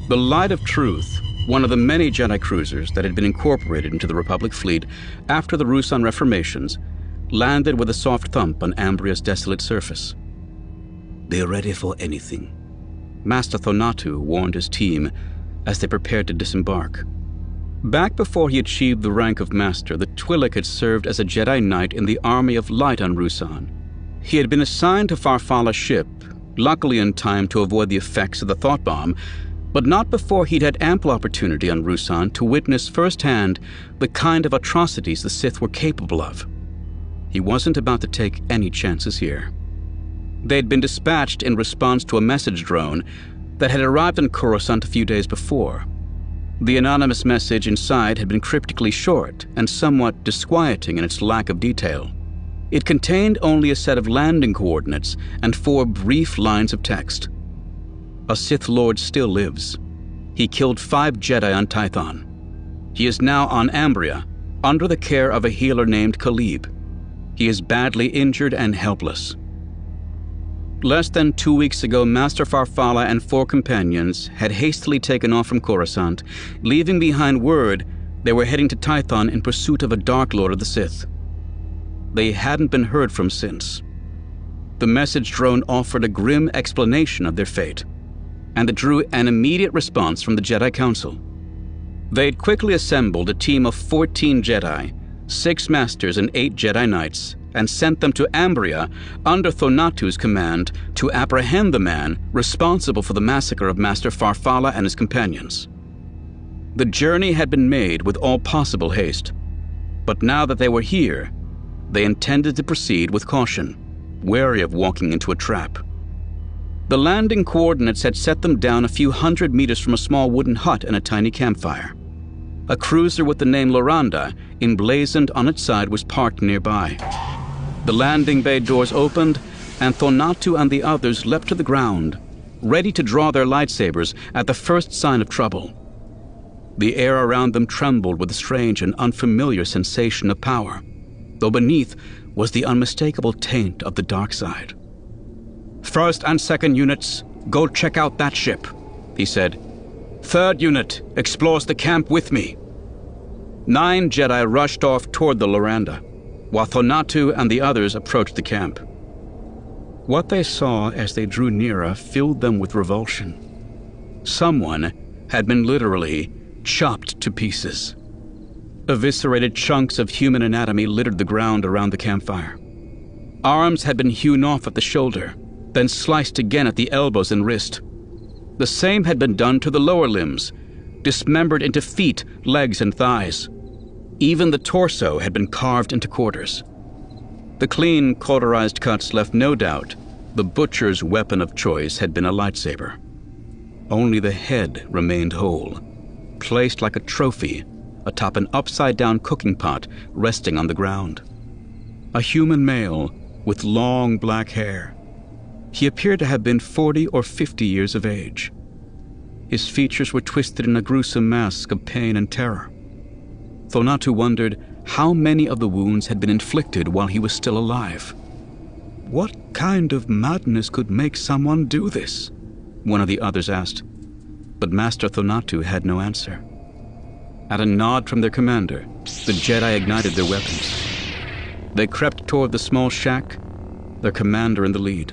The Light of Truth, one of the many Jedi cruisers that had been incorporated into the Republic fleet after the Ruusan reformations, landed with a soft thump on Ambria's desolate surface. "Be ready for anything," Master Thonatu warned his team as they prepared to disembark. Back before he achieved the rank of Master, the Twi'lek had served as a Jedi Knight in the Army of Light on Ruusan. He had been assigned to Farfalla's ship, luckily in time to avoid the effects of the thought bomb, but not before he'd had ample opportunity on Ruusan to witness firsthand the kind of atrocities the Sith were capable of. He wasn't about to take any chances here. They'd been dispatched in response to a message drone that had arrived on Coruscant a few days before. The anonymous message inside had been cryptically short and somewhat disquieting in its lack of detail. It contained only a set of landing coordinates and 4 brief lines of text. "A Sith Lord still lives. He killed 5 Jedi on Tython. He is now on Ambria, under the care of a healer named Khalib. He is badly injured and helpless." Less than 2 weeks ago, Master Farfalla and 4 companions had hastily taken off from Coruscant, leaving behind word they were heading to Tython in pursuit of a Dark Lord of the Sith. They hadn't been heard from since. The message drone offered a grim explanation of their fate, and it drew an immediate response from the Jedi Council. They'd quickly assembled a team of 14 Jedi, 6 Masters and 8 Jedi Knights, and sent them to Ambria under Thonatu's command to apprehend the man responsible for the massacre of Master Farfalla and his companions. The journey had been made with all possible haste, but now that they were here, they intended to proceed with caution, wary of walking into a trap. The landing coordinates had set them down a few hundred meters from a small wooden hut and a tiny campfire. A cruiser with the name Loranda, emblazoned on its side, was parked nearby. The landing bay doors opened, and Thonatu and the others leapt to the ground, ready to draw their lightsabers at the first sign of trouble. The air around them trembled with a strange and unfamiliar sensation of power, though beneath was the unmistakable taint of the dark side. "First and second units, go check out that ship," he said. "Third unit explores the camp with me." 9 Jedi rushed off toward the Loranda, while Thonatu and the others approached the camp. What they saw as they drew nearer filled them with revulsion. Someone had been literally chopped to pieces. Eviscerated chunks of human anatomy littered the ground around the campfire. Arms had been hewn off at the shoulder, then sliced again at the elbows and wrist. The same had been done to the lower limbs, dismembered into feet, legs, and thighs. Even the torso had been carved into quarters. The clean, cauterized cuts left no doubt the butcher's weapon of choice had been a lightsaber. Only the head remained whole, placed like a trophy atop an upside-down cooking pot resting on the ground. A human male with long black hair. He appeared to have been 40 or 50 years of age. His features were twisted in a gruesome mask of pain and terror. Thonatu wondered how many of the wounds had been inflicted while he was still alive. "What kind of madness could make someone do this?" one of the others asked. But Master Thonatu had no answer. At a nod from their commander, the Jedi ignited their weapons. They crept toward the small shack, their commander in the lead.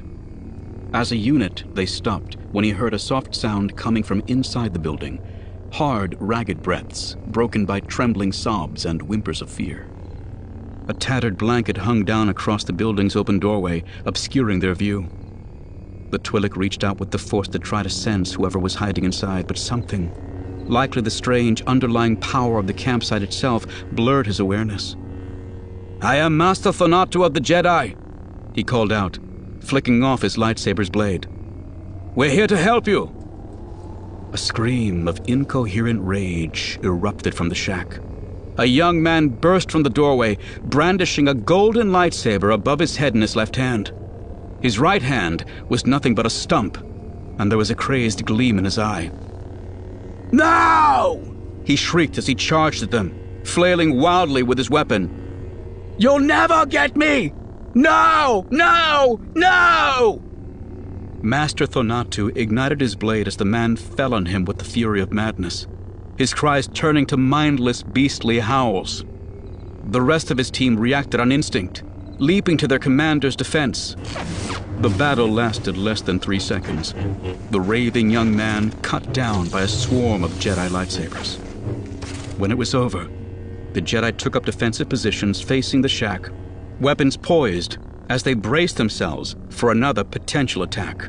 As a unit, they stopped when he heard a soft sound coming from inside the building. Hard, ragged breaths, broken by trembling sobs and whimpers of fear. A tattered blanket hung down across the building's open doorway, obscuring their view. The Twi'lek reached out with the force to try to sense whoever was hiding inside, but something, likely the strange underlying power of the campsite itself, blurred his awareness. "I am Master Thonatu of the Jedi," he called out, flicking off his lightsaber's blade. "We're here to help you." A scream of incoherent rage erupted from the shack. A young man burst from the doorway, brandishing a golden lightsaber above his head in his left hand. His right hand was nothing but a stump, and there was a crazed gleam in his eye. "No!" he shrieked as he charged at them, flailing wildly with his weapon. "You'll never get me! No! No! No!" Master Thonatu ignited his blade as the man fell on him with the fury of madness, his cries turning to mindless, beastly howls. The rest of his team reacted on instinct, leaping to their commander's defense. The battle lasted less than 3 seconds, the raving young man cut down by a swarm of Jedi lightsabers. When it was over, the Jedi took up defensive positions facing the shack, weapons poised as they braced themselves for another potential attack.